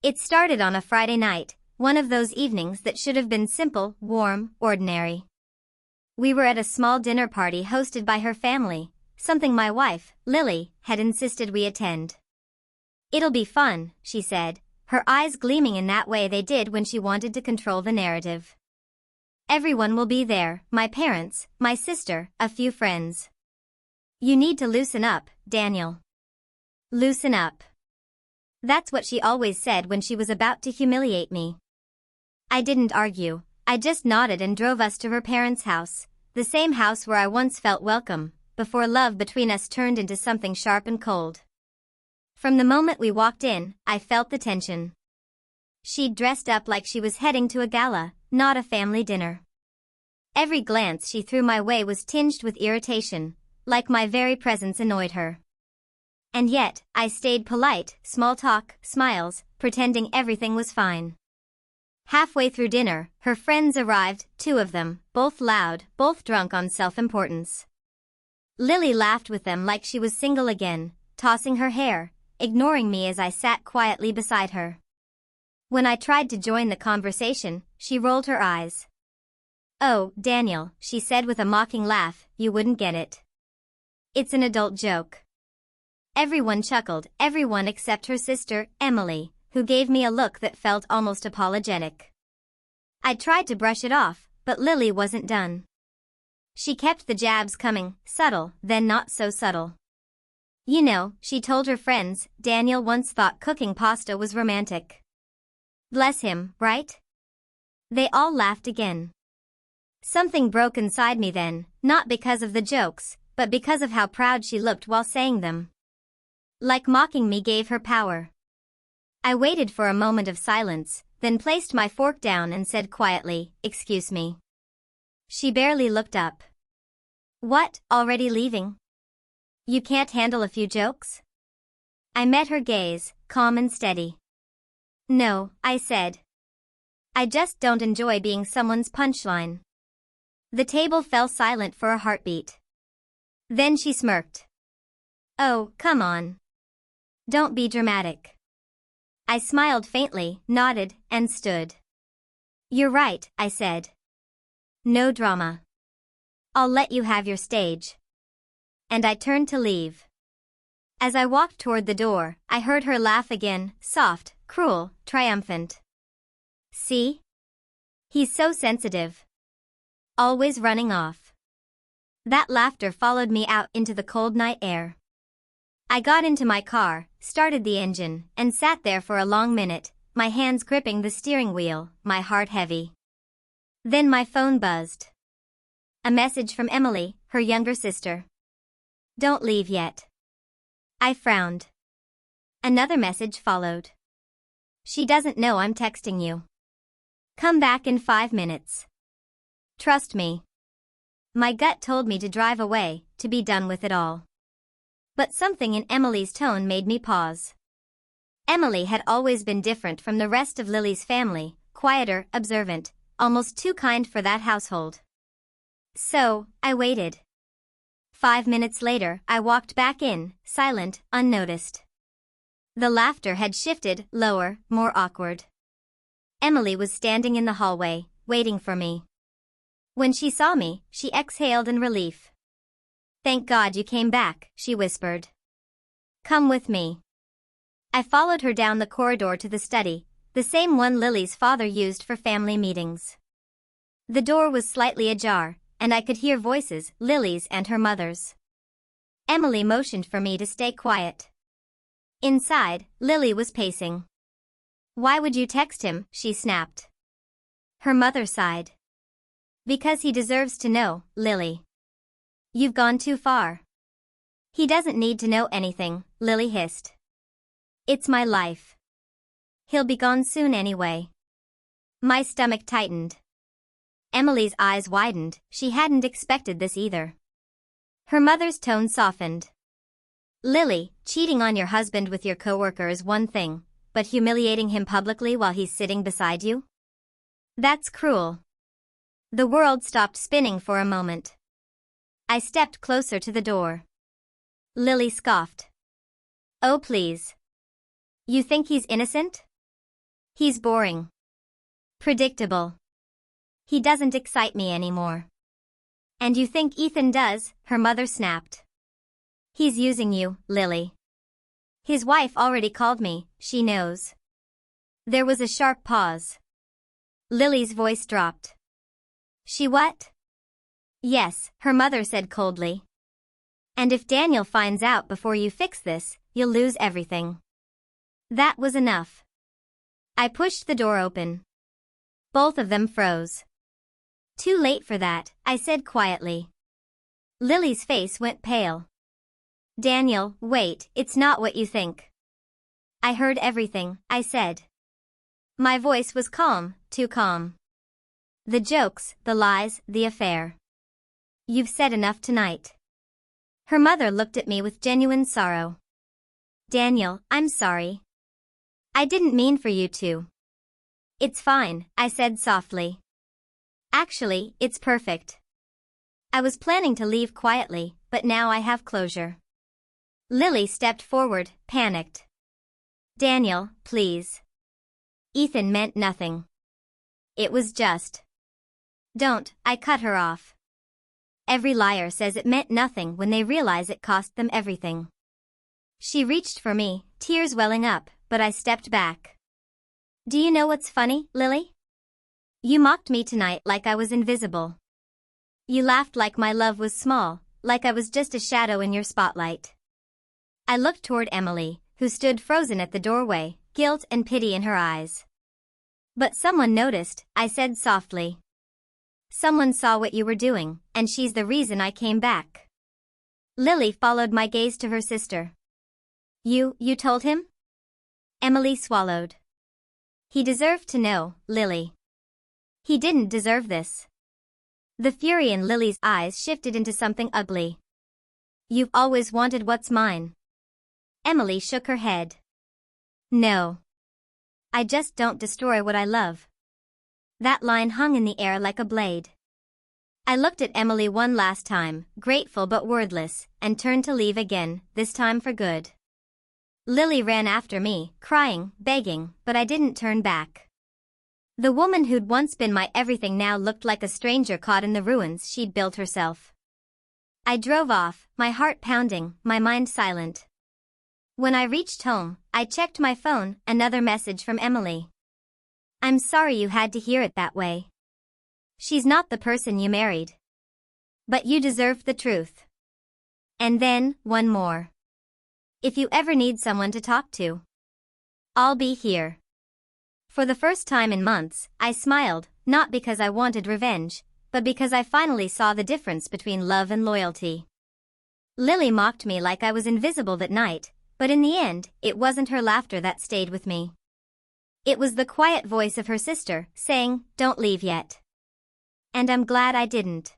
It started on a Friday night, one of those evenings that should have been simple, warm, ordinary. We were at a small dinner party hosted by her family, something my wife, Lily, had insisted we attend. "It'll be fun," she said, her eyes gleaming in that way they did when she wanted to control the narrative. "Everyone will be there, my parents, my sister, a few friends. You need to loosen up, Daniel. Loosen up." That's what she always said when she was about to humiliate me. I didn't argue, I just nodded and drove us to her parents' house, the same house where I once felt welcome, before love between us turned into something sharp and cold. From the moment we walked in, I felt the tension. She'd dressed up like she was heading to a gala, not a family dinner. Every glance she threw my way was tinged with irritation, like my very presence annoyed her. And yet, I stayed polite, small talk, smiles, pretending everything was fine. Halfway through dinner, her friends arrived, 2 of them, both loud, both drunk on self-importance. Lily laughed with them like she was single again, tossing her hair, ignoring me as I sat quietly beside her. When I tried to join the conversation, she rolled her eyes. "Oh, Daniel," she said with a mocking laugh, "you wouldn't get it. It's an adult joke." Everyone chuckled, everyone except her sister, Emily, who gave me a look that felt almost apologetic. I tried to brush it off, but Lily wasn't done. She kept the jabs coming, subtle, then not so subtle. "You know," she told her friends, "Daniel once thought cooking pasta was romantic. Bless him, right?" They all laughed again. Something broke inside me then, not because of the jokes, but because of how proud she looked while saying them. Like mocking me gave her power. I waited for a moment of silence, then placed my fork down and said quietly, "Excuse me." She barely looked up. "What, already leaving? You can't handle a few jokes?" I met her gaze, calm and steady. "No," I said. "I just don't enjoy being someone's punchline." The table fell silent for a heartbeat. Then she smirked. "Oh, come on. Don't be dramatic." I smiled faintly, nodded, and stood. "You're right," I said. "No drama. I'll let you have your stage." And I turned to leave. As I walked toward the door, I heard her laugh again, soft, cruel, triumphant. "See? He's so sensitive. Always running off." That laughter followed me out into the cold night air. I got into my car, started the engine, and sat there for a long minute, my hands gripping the steering wheel, my heart heavy. Then my phone buzzed. A message from Emily, her younger sister. "Don't leave yet." I frowned. Another message followed. "She doesn't know I'm texting you. Come back in 5 minutes. Trust me." My gut told me to drive away, to be done with it all. But something in Emily's tone made me pause. Emily had always been different from the rest of Lily's family, quieter, observant, almost too kind for that household. So, I waited. 5 minutes later, I walked back in, silent, unnoticed. The laughter had shifted, lower, more awkward. Emily was standing in the hallway, waiting for me. When she saw me, she exhaled in relief. "Thank God you came back," she whispered. "Come with me." I followed her down the corridor to the study, the same one Lily's father used for family meetings. The door was slightly ajar, and I could hear voices, Lily's and her mother's. Emily motioned for me to stay quiet. Inside, Lily was pacing. "Why would you text him?" she snapped. Her mother sighed. "Because he deserves to know, Lily. You've gone too far." "He doesn't need to know anything," Lily hissed. "It's my life. He'll be gone soon anyway." My stomach tightened. Emily's eyes widened, she hadn't expected this either. Her mother's tone softened. "Lily, cheating on your husband with your coworker is one thing, but humiliating him publicly while he's sitting beside you? That's cruel." The world stopped spinning for a moment. I stepped closer to the door. Lily scoffed. "Oh please. You think he's innocent? He's boring. Predictable. He doesn't excite me anymore. And you think Ethan does? Her mother snapped. He's using you, Lily. His wife already called me, she knows. There was a sharp pause. Lily's voice dropped. She what? Yes, her mother said coldly. And if Daniel finds out before you fix this, you'll lose everything. That was enough. I pushed the door open. Both of them froze. Too late for that, I said quietly. Lily's face went pale. Daniel, wait, it's not what you think. I heard everything, I said. My voice was calm, too calm. The jokes, the lies, the affair. You've said enough tonight. Her mother looked at me with genuine sorrow. Daniel, I'm sorry. I didn't mean for you to. It's fine, I said softly. Actually, it's perfect. I was planning to leave quietly, but now I have closure. Lily stepped forward, panicked. Daniel, please. Ethan meant nothing. It was just. Don't, I cut her off. Every liar says it meant nothing when they realize it cost them everything. She reached for me, tears welling up, but I stepped back. Do you know what's funny, Lily? You mocked me tonight like I was invisible. You laughed like my love was small, like I was just a shadow in your spotlight. I looked toward Emily, who stood frozen at the doorway, guilt and pity in her eyes. But someone noticed, I said softly. Someone saw what you were doing, and she's the reason I came back. Lily followed my gaze to her sister. You told him? Emily swallowed. He deserved to know, Lily. He didn't deserve this. The fury in Lily's eyes shifted into something ugly. You've always wanted what's mine. Emily shook her head. No. I just don't destroy what I love. That line hung in the air like a blade. I looked at Emily one last time, grateful but wordless, and turned to leave again, this time for good. Lily ran after me, crying, begging, but I didn't turn back. The woman who'd once been my everything now looked like a stranger caught in the ruins she'd built herself. I drove off, my heart pounding, my mind silent. When I reached home, I checked my phone, another message from Emily. I'm sorry you had to hear it that way. She's not the person you married. But you deserved the truth. And then, one more. If you ever need someone to talk to, I'll be here. For the first time in months, I smiled, not because I wanted revenge, but because I finally saw the difference between love and loyalty. Lily mocked me like I was invisible that night, but in the end, it wasn't her laughter that stayed with me. It was the quiet voice of her sister, saying, "Don't leave yet." And I'm glad I didn't.